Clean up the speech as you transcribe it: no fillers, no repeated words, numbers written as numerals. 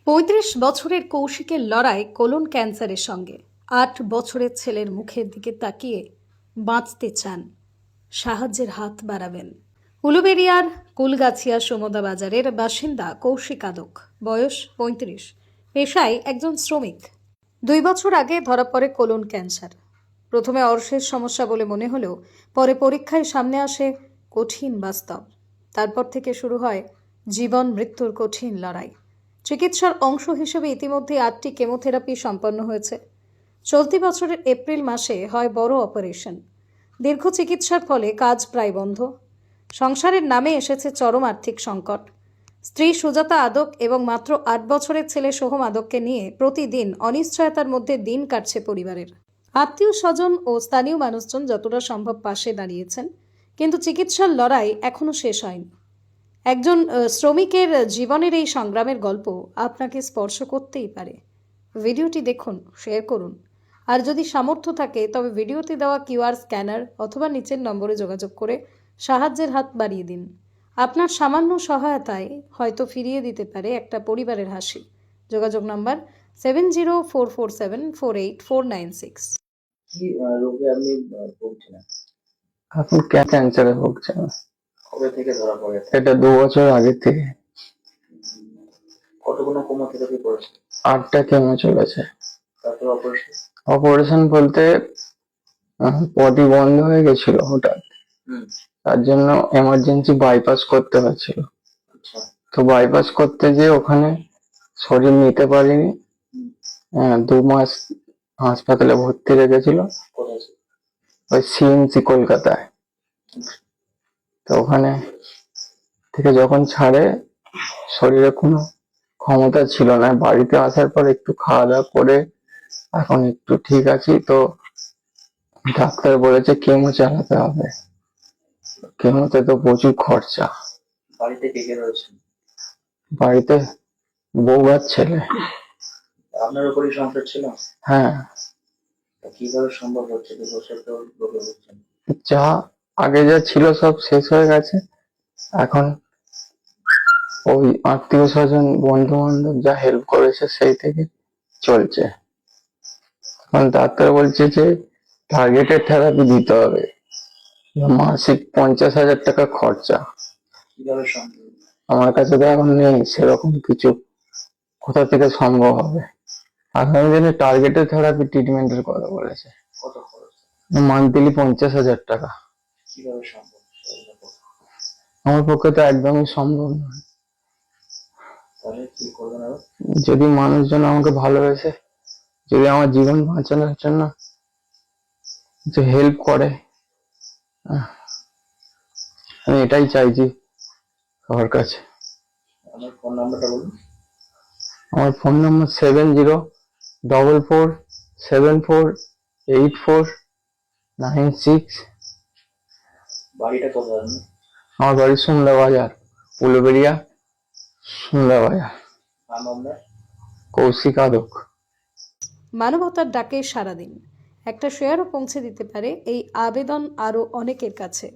৩৫ বছরের কৌশিকের লড়াই কোলন ক্যান্সারের সঙ্গে। ৮ বছরের ছেলের মুখের দিকে তাকিয়ে বাঁচতে চান, সাহায্যের হাত বাড়াবেন। উলুবেড়িয়ার কুলগাছিয়া সমদা বাজারের বাসিন্দা কৌশিক আদক, বয়স ৩৫, পেশায় একজন শ্রমিক। ২ বছর আগে ধরা পড়ে কোলন ক্যান্সার। প্রথমে অর্শের সমস্যা বলে মনে হলেও পরে পরীক্ষায় সামনে আসে কঠিন বাস্তব। তারপর থেকে শুরু হয় জীবন মৃত্যুর কঠিন লড়াই। চিকিৎসার অংশ হিসেবে ইতিমধ্যে ৮টি কেমোথেরাপি সম্পন্ন হয়েছে। চলতি বছরের এপ্রিল মাসে হয় বড় অপারেশন। দীর্ঘ চিকিৎসার ফলে কাজ প্রায় বন্ধ। সংসারের নামে এসেছে চরম আর্থিক সংকট। স্ত্রী সুজাতা আদক এবং মাত্র ৮ বছরের ছেলে সোহম আদককে নিয়ে প্রতিদিন অনিশ্চয়তার মধ্যে দিন কাটছে পরিবারের। আত্মীয় স্বজন ও স্থানীয় মানুষজন যতটা সম্ভব পাশে দাঁড়িয়েছেন, কিন্তু চিকিৎসার লড়াই এখনো শেষ হয়নি। একজন শ্রমিকের জীবনের এই সংগ্রামের গল্প আপনাকে স্পর্শ করতেই পারে। ভিডিওটি দেখুন, শেয়ার করুন, আর যদি সামর্থ্য থাকে তবে ভিডিওতে দেওয়া কিউআর স্ক্যানার অথবা নিচের নম্বরে যোগাযোগ করে সাহায্যের হাত বাড়িয়ে দিন। আপনার সামান্য সহায়তায় হয়তো ফিরিয়ে দিতে পারে একটা পরিবারের হাসি। যোগাযোগ নাম্বার 7044748496। কি রোগে আপনি ভুগছেন? এখন ক্যান্সারে ভুগছেন। কবে থেকে ধরা পড়ে? এটা 2 বছর আগে থেকে। কতগুলো কেমোথেরাপি করেছে? 8টা কেমো চলেছে। তারপর অপারেশন? অপারেশন বলতে পটি বন্ধ হয়ে গেছিল হঠাৎ, তার জন্য এমার্জেন্সি বাইপাস করতে হয়েছিল। আচ্ছা। তো বাইপাস করতে গিয়ে ওখানে শরীর নিতে পারিনি। 2 মাস হাসপাতালে ভর্তি রেখেছিল, কোথায়? ওই সিএমসি কলকাতায়। তো ওখানে থেকে যখন ছাড়ে, শরীরে কোনো ক্ষমতা ছিল না। বাড়িতে আসার পর একটু খাওয়া দাওয়া করে এখন একটু ঠিক আছি। তো ডাক্তার বলেছে কেমো চালাতে হবে। কেমোতে তো প্রচুর খরচা। বাড়িতে কে কে রয়েছে? বাড়িতে বউ আর ছেলে। আপনার উপরই সংসার ছিল? হ্যাঁ। কিভাবে সম্ভব হচ্ছে 2 বছর তো রোগে ভুগছেন? যা আগে যা ছিল সব শেষ হয়ে গেছে। এখন ওই আত্মীয় স্বজন বন্ধু বান্ধব যা হেল্প করেছে সেই থেকে চলছে। এখন ডাক্তার বলছে যে টার্গেটেড থেরাপি দিতে হবে, মাসিক 50,000 টাকা খরচা। কিভাবে সম্ভব? আমার কাছে তো এখন নেই সেরকম কিছু, কোথা থেকে সম্ভব হবে। আগামী দিনে টার্গেটেড থেরাপি ট্রিটমেন্টের কথা বলেছে। কত খরচ? মান্থলি 50,000 টাকা। কিভাবে সম্ভব? আমার পক্ষে তো একদমই সম্ভব নয়। তাহলে কি করবেন আরো? যদি মানুষজন আমাকে ভালোবেসে, যদি আমার জীবন বাঁচানোর জন্য যে হেল্প করে, আমি এটাই চাইছি সবার কাছে। আমার ফোন নাম্বারটা বলুন। আমার ফোন নাম্বার 7044748496। বাড়িটা কোথায়? আমার বাড়ি সুমদা বাজার, উলুবেড়িয়া সুমদা বাজার। নাম আপনার? কৌশিক আদক। মানবতার ডাকে সাড়া দিন। একটা শেয়ারও পৌঁছে দিতে পারে এই আবেদন আরও অনেকের কাছে।